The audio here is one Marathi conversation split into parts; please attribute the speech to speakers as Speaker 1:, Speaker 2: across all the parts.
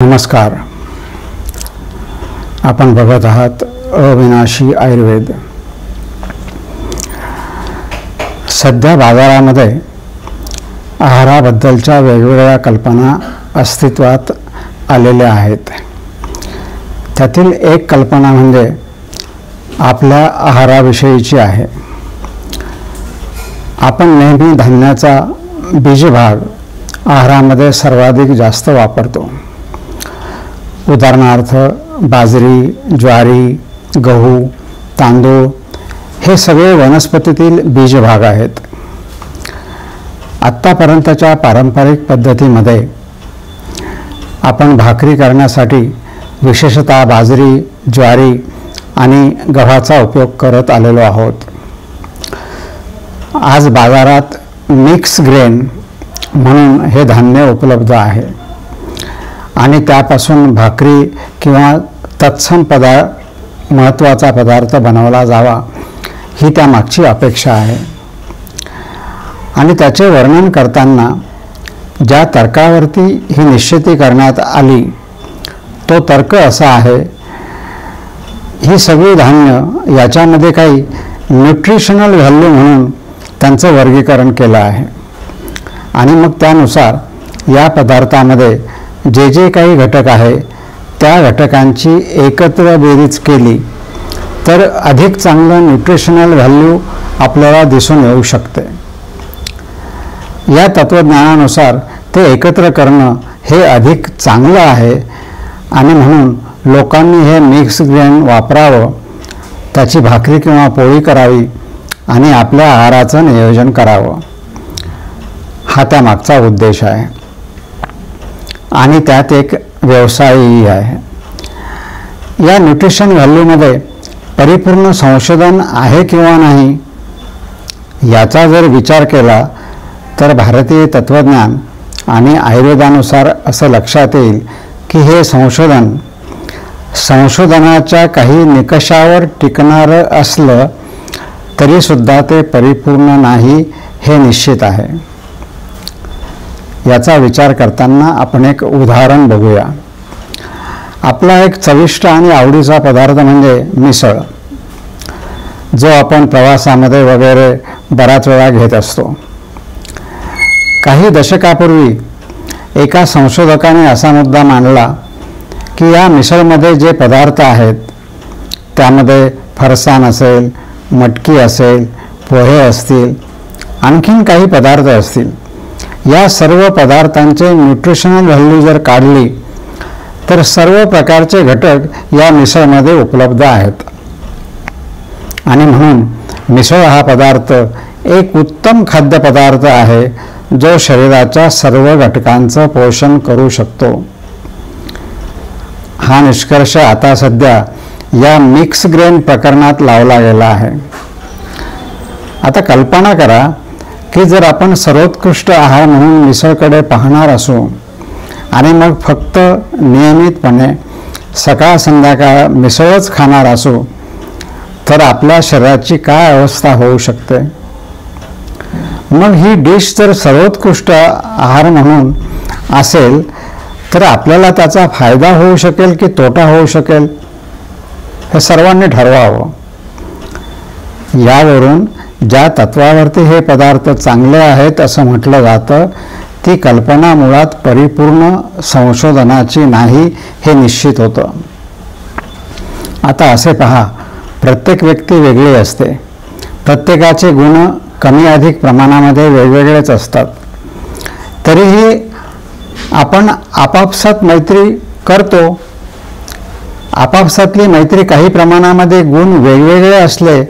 Speaker 1: नमस्कार. आपण बघत आहात अविनाशी आयुर्वेद. सध्या बाजारामध्ये आहाराबद्दलच्या वेगवेगळ्या कल्पना अस्तित्वात आलेल्या आहेत. त्यातील एक कल्पना म्हणजे आपल्या आहाराविषयीची आहे. आपण नेहमी धान्याचा बीजभाग आहारामध्ये सर्वाधिक जास्त वापरतो. उदाहरणार्थ बाजरी, ज्वारी, गहू, तांदूळ हे सगळे वनस्पतीतील बीजभाग आहेत. आत्तापर्यंतच्या पारंपरिक पद्धतीमध्ये आपण भाकरी करण्यासाठी विशेषतः बाजरी, ज्वारी आणि गव्हाचा उपयोग करत आलेलो आहोत. आज बाजारात मिक्स ग्रेन म्हणून हे धान्य उपलब्ध आहे आणि त्यापासून भाकरी किंवा तत्सम महत्त्वाचा पदार्थ बनवला जावा ही त्यामागची अपेक्षा आहे. आणि त्याचे वर्णन करताना ज्या तर्कावरती ही निश्चिती करण्यात आली तो तर्क असा आहे, ही सगळी धान्य याच्यामध्ये काही न्यूट्रिशनल व्हॅल्यू म्हणून त्यांचं वर्गीकरण केलं आहे आणि मग त्यानुसार या पदार्थामध्ये जे जे काही घटक आहे त्या घटकांची एकत्र बेरीज केली तर अधिक चांगलं न्यूट्रिशनल व्हॅल्यू आपल्याला दिसून येऊ शकते. या तत्त्वज्ञानानुसार ते एकत्र करणं हे अधिक चांगलं आहे आणि म्हणून लोकांनी हे मिक्स ग्रेन वापरावं, त्याची भाकरी किंवा पोळी करावी आणि आपल्या आहाराचं नियोजन करावं, हा त्यामागचा उद्देश आहे. आणि त्यात एक व्यवसायही आहे. या न्यूट्रिशन व्हॅल्यूमध्ये परिपूर्ण संशोधन आहे किंवा नाही याचा जर विचार केला तर भारतीय तत्त्वज्ञान आणि आयुर्वेदानुसार असं लक्षात येईल की हे संशोधनाच्या काही निकषावर टिकणारं असलं तरीसुद्धा ते परिपूर्ण नाही हे निश्चित आहे. याचा विचार करताना आपण एक उदाहरण बघूया. आपला एक चविष्ट आणि आवडीचा पदार्थ म्हणजे मिसळ, जो आपण प्रवासामध्ये वगैरे बराच वेळा घेत असतो. काही दशकापूर्वी एका संशोधकाने असा मुद्दा मांडला की या मिसळमध्ये जे पदार्थ आहेत त्यामध्ये फरसाण असेल, मटकी असेल, पोहे असतील, आणखीन काही पदार्थ असतील, या सर्व पदार्थांचे न्यूट्रिशनल व्हॅल्यू जर काढली तर सर्व प्रकारचे घटक या मिसळमध्ये उपलब्ध आहेत आणि म्हणून मिसळ हा पदार्थ एक उत्तम खाद्यपदार्थ आहे जो शरीराच्या सर्व घटकांचं पोषण करू शकतो. हा निष्कर्ष आता सध्या या मिक्स ग्रेन प्रकरणात लावला गेला आहे. आता कल्पना करा की जर आपण सर्वोत्कृष्ट आहार म्हणून मिसळकडे पाहणार असू आणि मग फक्त नियमितपणे सकाळ संध्याकाळ मिसळच खाणार असू तर आपल्या शरीराची काय अवस्था होऊ शकते. मग ही डिश जर सर्वोत्कृष्ट आहार म्हणून असेल तर आपल्याला त्याचा फायदा होऊ शकेल की तोटा होऊ शकेल हे सर्वांनी ठरवावं. यावरून ज्या तत्वावरती हे पदार्थ चांगले आहेत असं म्हटलं जातं ती कल्पना मुळात परिपूर्ण संशोधनाची नाही हे निश्चित होतं. आता असे पहा, प्रत्येक व्यक्ती वेगळी असते. प्रत्येकाचे गुण कमी अधिक प्रमाणामध्ये वेगवेगळेच असतात. तरीही आपण आपापसात मैत्री करतो. आपापसातली मैत्री काही प्रमाणामध्ये गुण वेगवेगळे असले,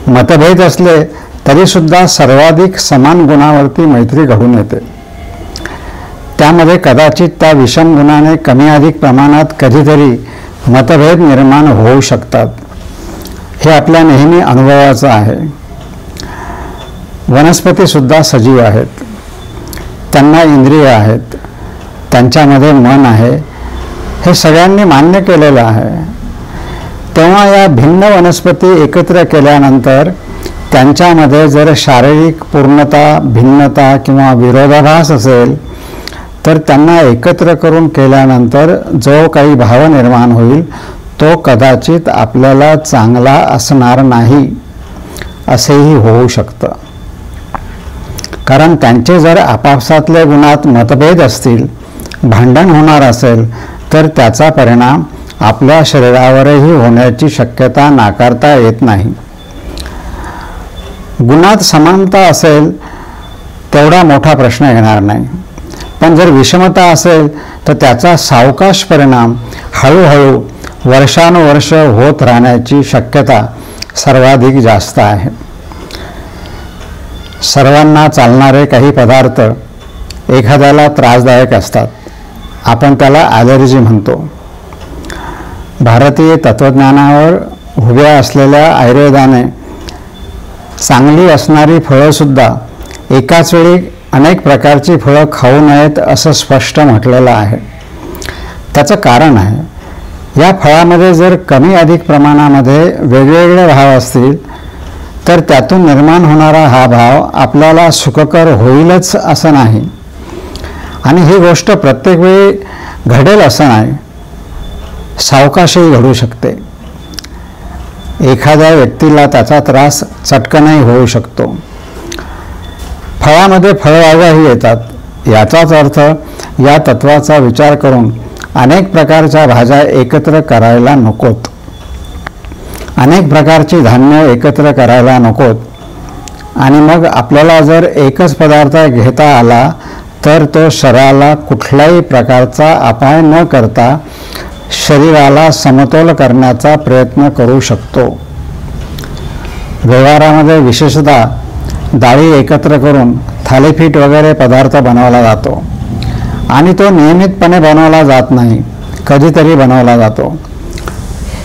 Speaker 1: मतभेद असले तरीसुद्धा सर्वाधिक समान गुणावरती मैत्री घडून येते. त्यामध्ये कदाचित त्या विषम गुणाने कमी अधिक प्रमाणात कधीतरी मतभेद निर्माण होऊ शकतात. हे आपल्या नेहमी अनुभवाचं आहे. वनस्पतीसुद्धा सजीव आहेत, त्यांना इंद्रिय आहेत, त्यांच्यामध्ये मन आहे, हे सगळ्यांनी मान्य केलेलं आहे. तेव्हा या भिन्न वनस्पती एकत्र केल्यानंतर त्यांच्यामध्ये जर शारीरिक पूर्णता, भिन्नता किंवा विरोधाभास असेल तर त्यांना एकत्र करून केल्यानंतर जो काही भाव निर्माण होईल तो कदाचित आपल्याला चांगला असणार नाही असेही होऊ शकतं. कारण त्यांचे जर आपापसातले गुणात मतभेद असतील, भांडण होणार असेल, तर त्याचा परिणाम आपल्या शरीरावरही होण्याची शक्यता नाकारता येत नाही. गुणात समानता असेल तेवढा मोठा प्रश्न येणार नाही, पण जर विषमता असेल तर त्याचा सावकाश परिणाम हळूहळू वर्षानुवर्ष होत राहण्याची शक्यता सर्वाधिक जास्त आहे. सर्वांना चालणारे काही पदार्थ एखाद्याला त्रासदायक असतात. आपण त्याला ॲलर्जी म्हणतो. भारतीय तत्त्वज्ञानावर उभ्या असलेल्या आयुर्वेदाने चांगली असणारी फळंसुद्धा एकाच वेळी अनेक प्रकारची फळं खाऊ नयेत असं स्पष्ट म्हटलेलं आहे. त्याचं कारण आहे, या फळामध्ये जर कमी अधिक प्रमाणामध्ये वेगवेगळे भाव असतील तर त्यातून निर्माण होणारा हा भाव आपल्याला सुखकर होईलच असं नाही, आणि ही गोष्ट प्रत्येक वेळी घडेल असं नाही, सावकाशही घडू शकते. एखाद्या व्यक्तीला त्याचा त्रास चटकनही होऊ शकतो. फळामध्ये फळबागाही येतात. याचाच अर्थ या तत्वाचा विचार करून अनेक प्रकारच्या भाज्या एकत्र करायला नकोत, अनेक प्रकारची धान्य एकत्र करायला नकोत, आणि मग आपल्याला जर एकच पदार्थ घेता आला तर तो शरीराला कुठल्याही प्रकारचा अपाय न करता शरीराला समतोल करण्याचा प्रयत्न करू शकतो. व्यवहारामध्ये विशेषतः डाळी एकत्र करून थालीपीठ वगैरे पदार्थ बनवला जातो, आणि तो नियमितपणे बनवला जात नाही, कधीतरी बनवला जातो.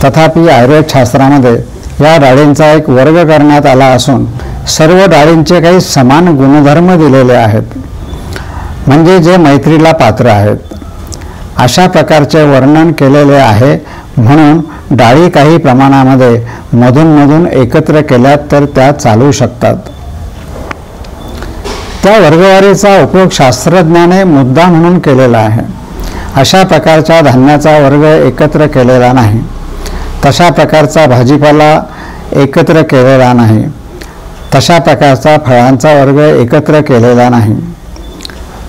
Speaker 1: तथापि आयुर्वेदशास्त्रामध्ये या डाळींचा एक वर्ग करण्यात आला असून सर्व डाळींचे काही समान गुणधर्म दिलेले आहेत, म्हणजे जे मैत्रीला पात्र आहेत. अशा प्रकारचे वर्णन केलेले आहे. म्हणून डाळी काही प्रमाणामध्ये मधून एकत्र केल्यात तर त्या चालू शकतात. त्या वर्गवारीचा उपयोग शास्त्रज्ञाने मुद्दा म्हणून केलेला आहे. अशा प्रकारच्या धान्याचा वर्ग एकत्र केलेला नाही, तशा प्रकारचा भाजीपाला एकत्र केलेला नाही, तशा प्रकारचा फळांचा वर्ग एकत्र केलेला नाही.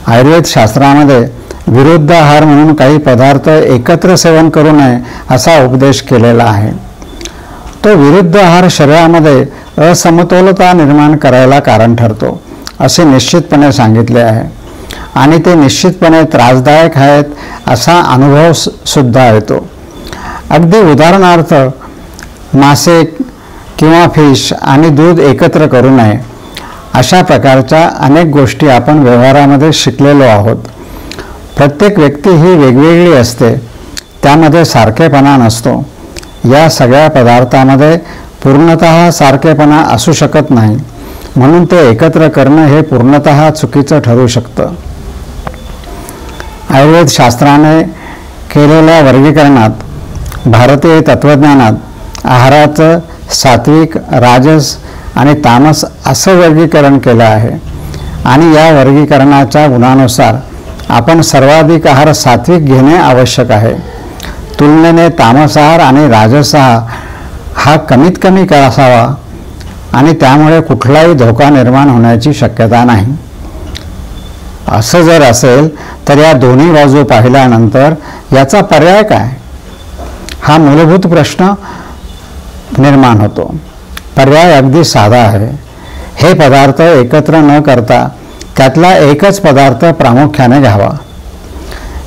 Speaker 1: आयुर्वेद शास्त्रामध्ये विरुद्ध आहार म्हणून काही पदार्थ एकत्र सेवन करू नये असा उपदेश केलेला आहे. तो विरुद्ध आहार शरीरामध्ये असमतोलता निर्माण करायला कारण ठरतो असे निश्चितपणे सांगितले आहे, आणि ते निश्चितपणे त्रासदायक आहेत असा अनुभव सुद्धा येतो. अगदी उदाहरणार्थ मासे किंवा फिश आणि दूध एकत्र करू नये अशा प्रकारच्या अनेक गोष्टी आपण व्यवहारामध्ये शिकलेलो आहोत. प्रत्येक व्यक्ती ही वेगवेगळी असते, त्यामध्ये सारखेपणा नसतो. या सगळ्या पदार्थामध्ये पूर्णतः सारखेपणा असू शकत नाही, म्हणून ते एकत्र करणं हे पूर्णतः चुकीचं ठरू शकतं. आयुर्वेद शास्त्राने केलेल्या वर्गीकरणात भारतीय तत्त्वज्ञानात आहाराचं सात्विक, राजस आणि तामस असं वर्गीकरण केलं आहे, आणि या वर्गीकरणाच्या गुणानुसार आपण सर्वाधिक आहार सात्विक घेणे आवश्यक आहे. तुलनेने तामस आहार आणि राजस हा कमीत कमी असावा, आणि त्यामुळे कुठलाही धोका निर्माण होण्याची शक्यता नाही. असं जर असेल तर या दोन्ही बाजू पाहिल्यानंतर याचा पर्याय काय, हा मूलभूत प्रश्न निर्माण होतो. पर्याय अगदी साधा आहे. हे पदार्थ एकत्र न करता त्यातला एकच पदार्थ प्रामुख्याने घ्यावा.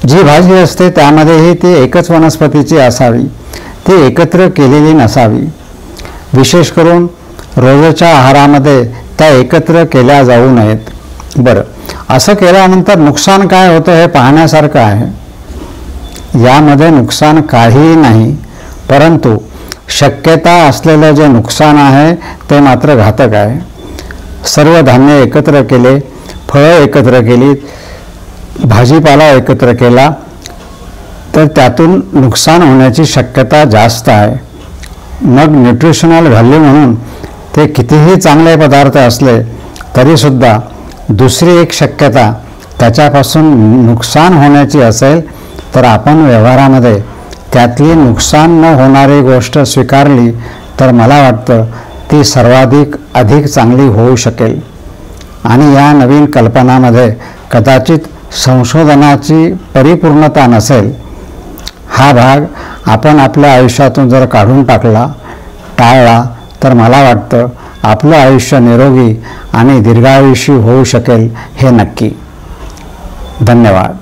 Speaker 1: जी भाजी असते त्यामध्येही ती एकच वनस्पतीची असावी, ती एकत्र केलेली नसावी. विशेष करून रोजच्या आहारामध्ये त्या एकत्र केल्या जाऊ नयेत. बरं, असं केल्यानंतर नुकसान काय होतं हे पाहण्यासारखं आहे. यामध्ये नुकसान काहीही नाही, परंतु शक्यता असलेलं जे नुकसान आहे ते मात्र घातक आहे. सर्व धान्य एकत्र केले, फळं एकत्र केली, भाजीपाला एकत्र केला तर त्यातून नुकसान होण्याची शक्यता जास्त आहे. मग न्यूट्रिशनल व्हॅल्यू म्हणून ते कितीही चांगले पदार्थ असले तरीसुद्धा दुसरी एक शक्यता त्याच्यापासून नुकसान होण्याची असेल तर आपण व्यवहारामध्ये त्यातली नुकसान न होणारी गोष्ट स्वीकारली तर मला वाटतं ती अधिक चांगली होऊ शकेल. आणि या नवीन कल्पनामध्ये कदाचित संशोधनाची परिपूर्णता नसेल. हा भाग आपण आपल्या आयुष्यातून जर काढून टाळला तर मला वाटतं आपलं आयुष्य निरोगी आणि दीर्घायुषी होऊ शकेल हे नक्की. धन्यवाद.